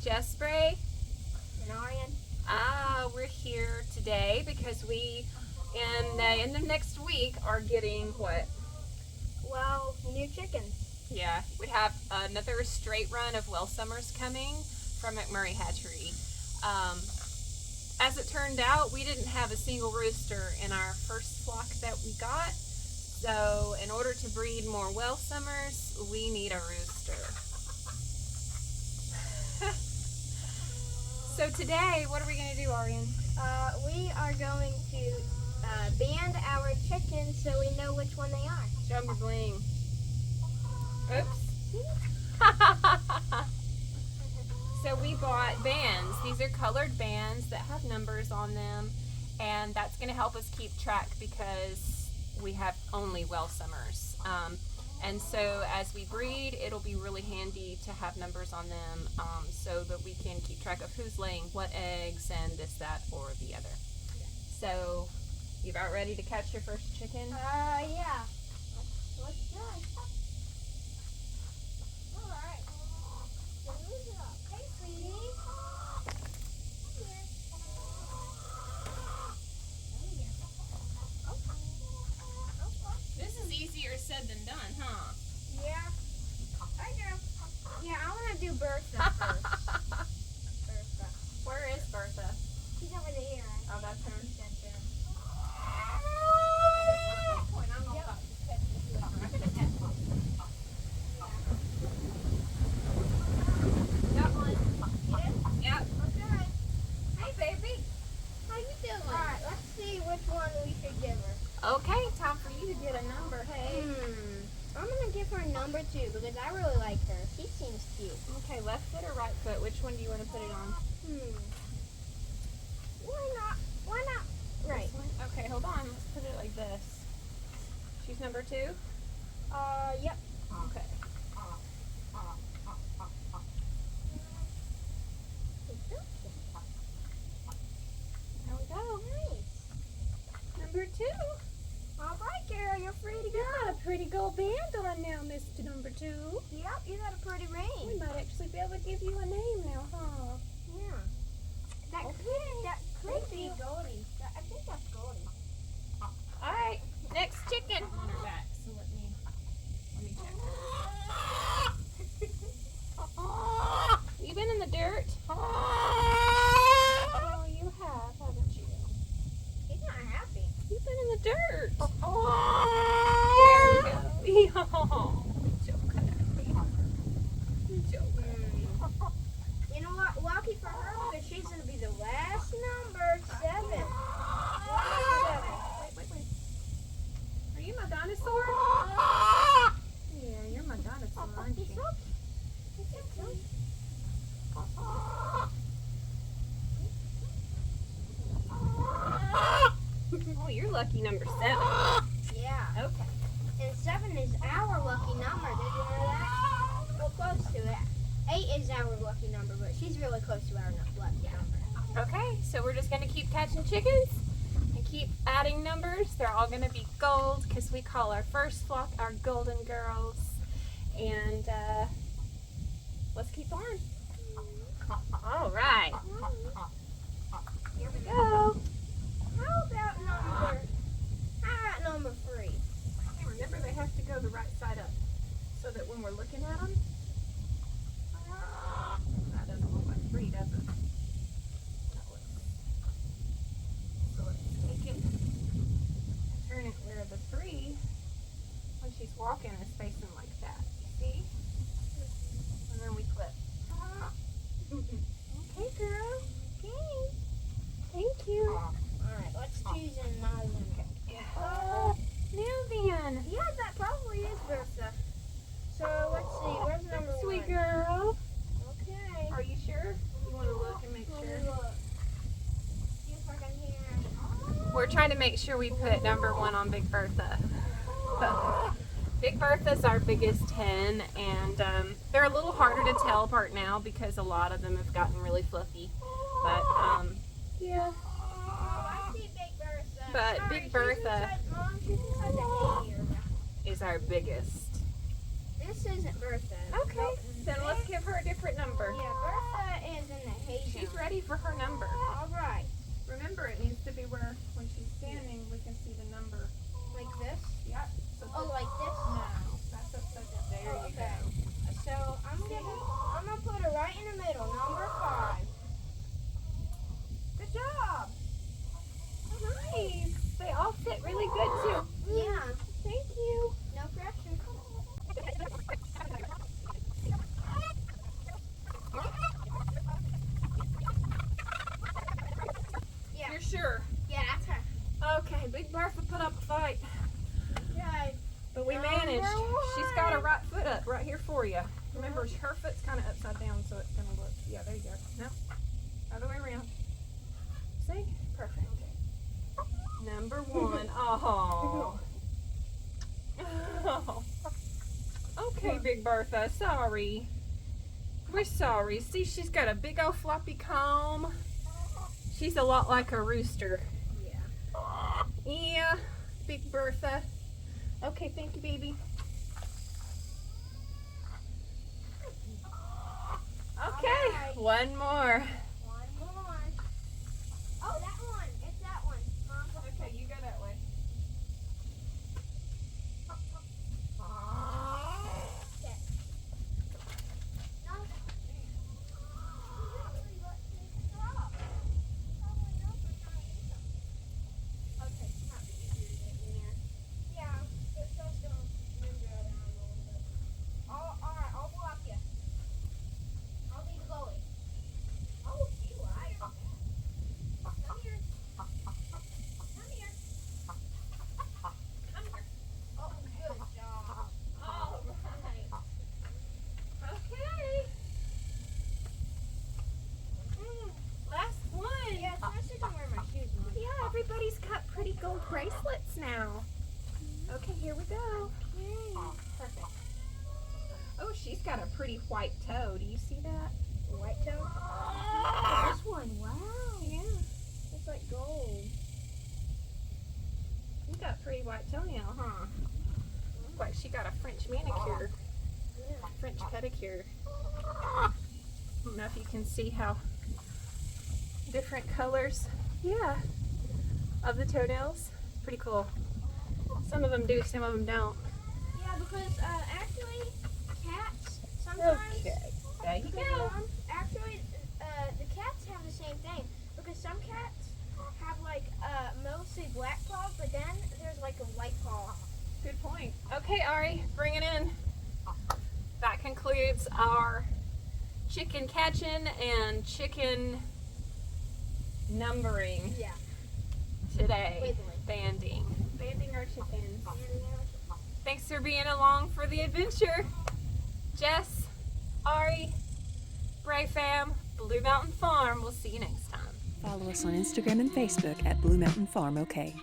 Jess Spray. And Arian. We're here today because we, in the end of next week, are getting what? Well, new chickens. Yeah, we have another straight run of Welsummers coming from McMurray Hatchery. As it turned out, we didn't have a single rooster in our first flock that we got. So in order to breed more Welsummers, we need a rooster. So today, what are we going to do, Arian? We are going to band our chickens so we know which one they are. Show me bling. Oops. So we bought bands. These are colored bands that have numbers on them, and that's going to help us keep track because we have only Welsummers. And so as we breed, it'll be really handy to have numbers on them so that we can keep track of who's laying what eggs and this, that, or the other. So, you about ready to catch your first chicken? Yeah. Let's try. Alright. Hey, sweetie. This is easier said than done, huh? Yeah. I do. Yeah, I want to do Bertha first. Bertha. Where is Bertha? She's over there. Oh, that's her. Got one. Yep. Okay. Hey, baby. How you doing? Alright, let's see which one we should give her. Okay, time for you to get a number. Hey. I'm gonna give her number 2 because I really like her. She seems cute. Okay, left foot or right foot? Which one do you want to put it on? Why not? Why not? Right. This one? Okay, hold on. Let's put it like this. She's number 2? Yep. Okay. There we go. Nice. Number 2. All right, girl, you're free to You go. got a pretty gold band on now, Mr. Number 2. Yep, you got a pretty We ring. might actually be able to give you a name now, huh? Yeah. That could be Goldie. I think that's Goldie. Alright, next chicken. On her back, so let me check her. You been in the dirt? Oh, you have, haven't you? He's not happy. You've been in the dirt. There we go. Joker. You know what? Lucky for her because she's going to be the last number, 7. Wait. Are you my dinosaur? Yeah, you're my dinosaur, aren't you? Oh, you're lucky number 7. Yeah. Okay. And 7 is our lucky number. Did you know that? Well, close to it. 8 is our lucky number, but she's really close to our lucky number. Okay, so we're just going to keep catching chickens and keep adding numbers. They're all going to be gold because we call our first flock our golden girls. And let's keep on. All right. Here we go. How about number 3? Remember, they have to go the right side up so that when we're looking at them, that doesn't look like 3, does it? So let's take it and turn it where the 3, when she's walking, is facing like that. You see? And then we flip. Okay, girl. Okay. Thank you. Alright, let's choose another one. Now then. Yeah, that probably is Bertha. So let's see, where's number 1? Sweet girl. Okay. Are you sure? You want to look and make Let me sure? look. See if I can hear. We're trying to make sure we put number 1 on Big Bertha. Big Bertha's our biggest hen, and they're a little harder to tell apart now because a lot of them have gotten really fluffy. But yeah. I see Big Bertha. But Sorry, Big Bertha Mom, she's inside the hay here. is our biggest. This isn't Bertha. Okay, then let's give her a different number. Yeah, Bertha for her number. All right. Remember, it needs to be where when she's standing, we can see the number. Like this? Yep. So Oh, like this? no, that's upside down. There Oh, you okay. go. So I'm gonna put her right in the middle, number 5. Good job. Nice. They all fit really good too. Yeah. Thank you. No pressure. Yeah. You're sure? Yeah, that's her. Okay, Big Bertha put up a fight, Okay. but we Number managed. She's got her 1. right foot up right here for you. Remember, her foot's kind of upside down, so it's gonna look. Yeah, there you go. No, other way around. See? Perfect. Number 1. Oh. Oh. Okay, Big Bertha. Sorry. We're sorry. See, she's got a big old floppy comb. She's a lot like a rooster. Yeah. Yeah, Big Bertha. Okay, thank you, baby. Okay, Alright. one more. One more. Oh, that one. It's that one. Okay, you go that way. Okay. No. Okay, might be easier to get in there. Yeah, it's just gonna move it around a little bit. Alright, I'll block you. I'll be the goalie. Oh, you liar. Come here. Come here. Come here. Oh, good job. All right. Okay. Last one. Yeah, it's nice to wear my shoes, Mom. Yeah, everybody's got pretty gold bracelets now. Okay, here we go. Okay. Perfect. Oh, she's got a pretty white toe. Do you see that? White toe? This one, wow. Yeah. It's like gold. You got pretty white toenail, huh? Look like she got a French manicure. Yeah. French pedicure. I don't know if you can see how different colors, yeah, of the toenails. Pretty cool. Some of them do, some of them don't. Yeah, because actually, cats sometimes. Okay, there you Because, go. Mom, actually, the cats have the same thing. Because some cats have like mostly black paws, but then there's like a white paw. Good point. Okay, Ari, bring it in. That concludes our chicken catching and chicken numbering Yeah. today. Labeling. Banding our chickens. Thanks for being along for the adventure. Jess, Ari, Bray Fam, Blue Mountain Farm. We'll see you next time. Follow us on Instagram and Facebook at Blue Mountain Farm OK.